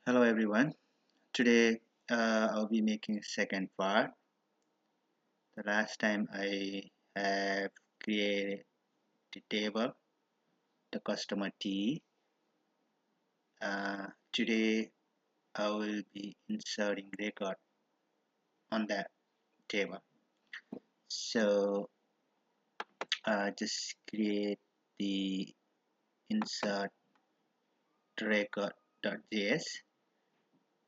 Hello everyone. Today I'll be making second part. The last time I have created the table, the customer T. Today I will be inserting record on that table. So just create the insert record.js.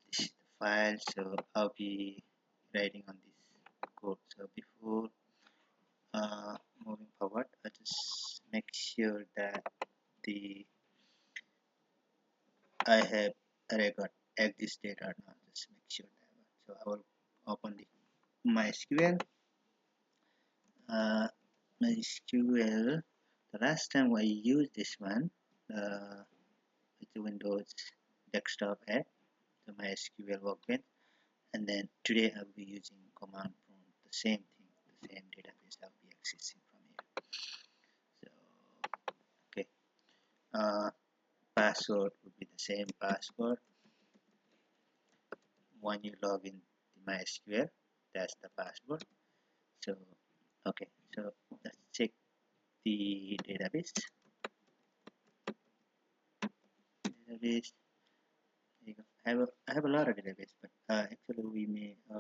This is the file. So I'll be writing on this code. So before uh, moving forward, I just make sure that the I have a record existed or not. Just make sure that. So I will open the mysql. uh, mysql. The last time I used this one with the Windows desktop app, the mysql workbench, and then today I'll be using command prompt, the same thing, the same database I'll be accessing from here. So okay. Password would be the same password when you log in the MySQL. That's the password. So okay, so let's check the database. Database. There you go. I have a lot of database, but actually we may I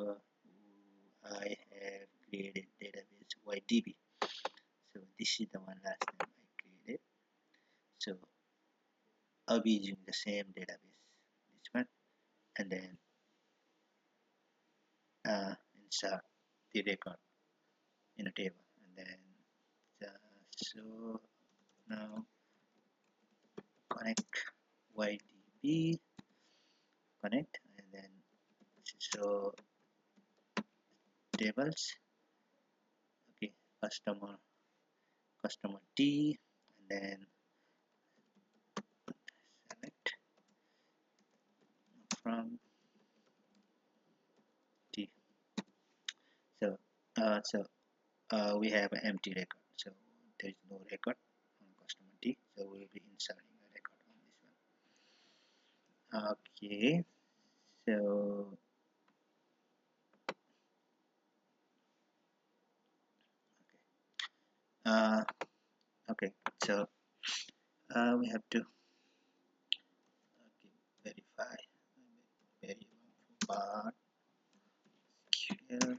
have created database YDB. So this is the one last time I created. So I'll be using the same database, this one, and then insert the record in a table, and then so now connect ydb, connect, and then show tables. Okay, customer t, and then select from t. So we have an empty record, so there is no record on customer t, so we will be inserting a record on this one. Okay, so uh, okay, so we have to verify very long here.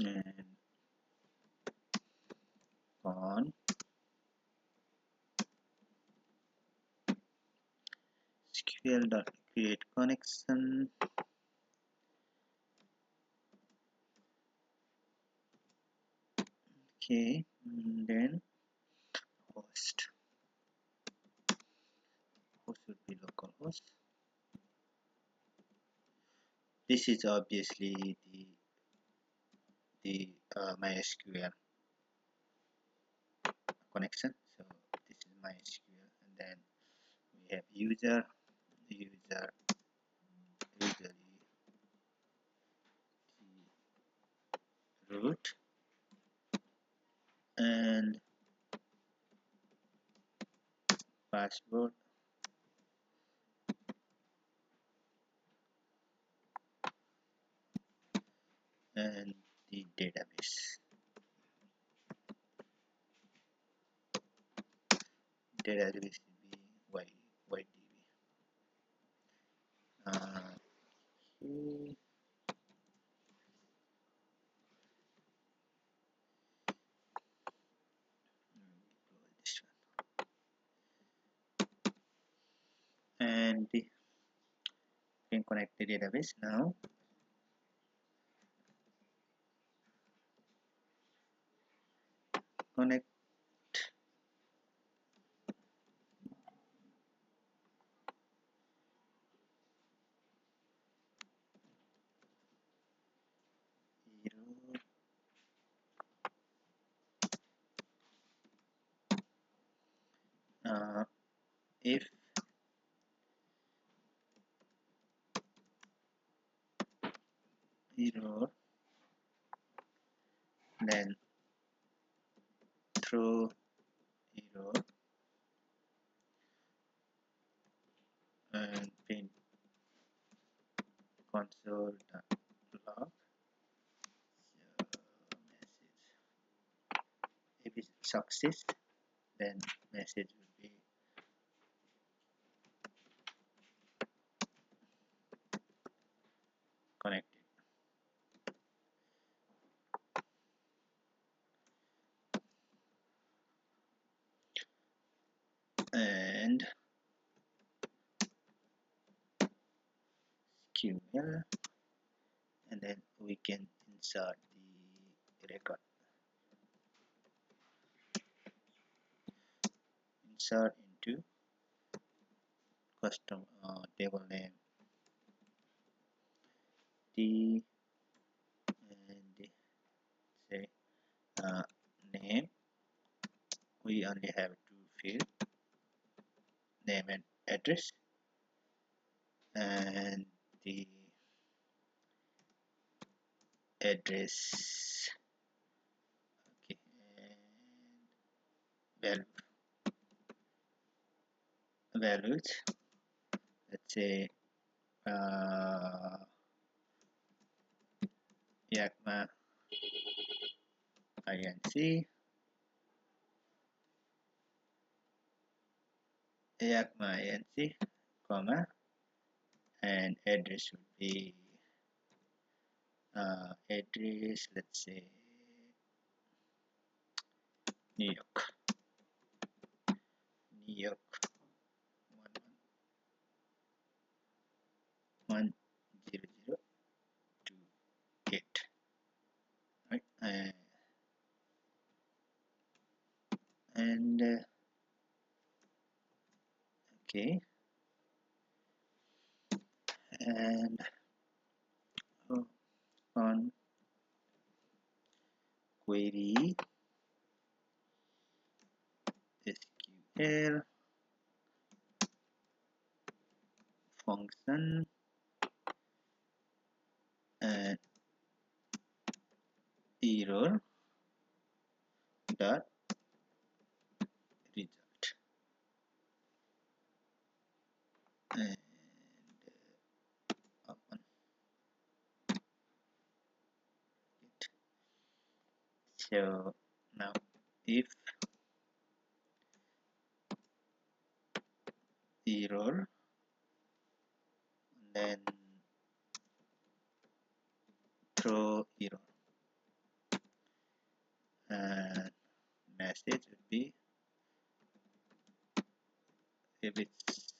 And on sql.create connection. Okay, and then host would be localhost. This is obviously the mysql connection. So this is mysql, and then we have user usually root, and password, and the database. Database will be ydb. Okay. This one. And we can connect the database now. Connect. If error, then throw error and print console.log. Message. If it success, then message will be connected. And SQL, and then we can insert the record. Insert into custom table name D and say name. We only have two fields, name and address, and the address. Okay, and values. Let's say Yakma inc, Yakma inc, comma, and address would be address. Let's say New York, New York 10028, right? And okay, and on query SQL function and error dot result, and open it. So now if error, then throw error, and message would be, if it's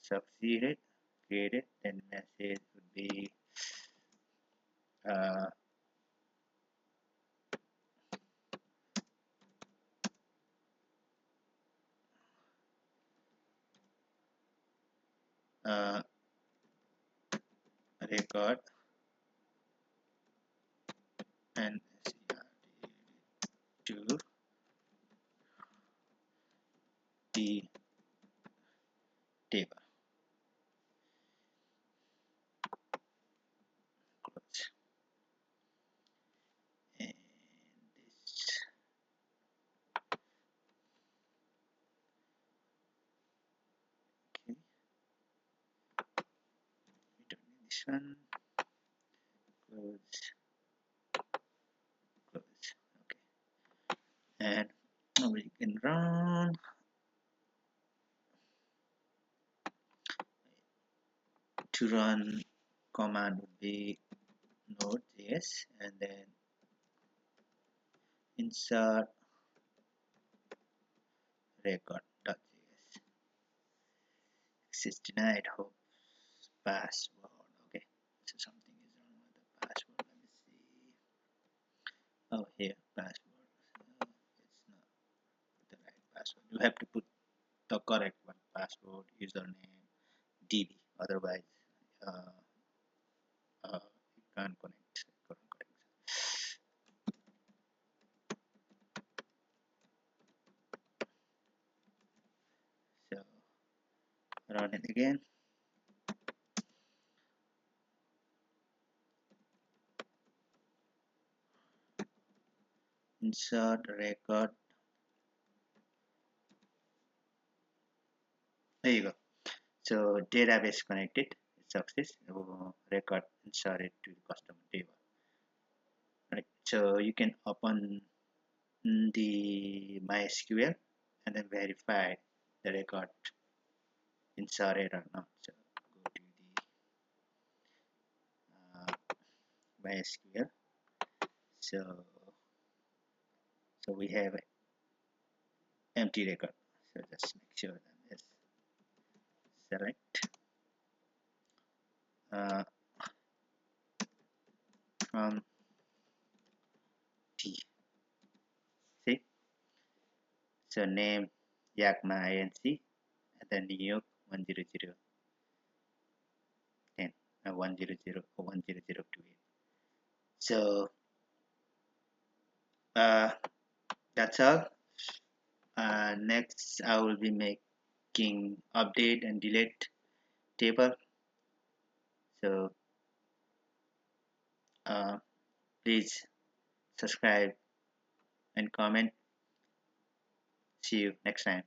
succeeded, created, then message would be uh, uh, record and to the table. Close. And this, okay, we don't need this one. Close, close. Okay, and now we can run. To run command would be node.js, and then insert record.js. Access denied. Hope password. Okay, so something is wrong with the password. Let me see. Oh, here password. It's not the right password. You have to put the correct one. Password, username, DB. Otherwise, uh, you can't connect. So run it again. insert record. There you go. So database connected, success. Record inserted to the customer table. Right. So you can open the mysql and then verify the record inserted or not. So go to the mysql. So we have an empty record. So just make sure that it's select from T. See, so name Yakma Inc and then New York 10010 10028. So that's all. Next I will be making update and delete table. So please subscribe and comment. See you next time.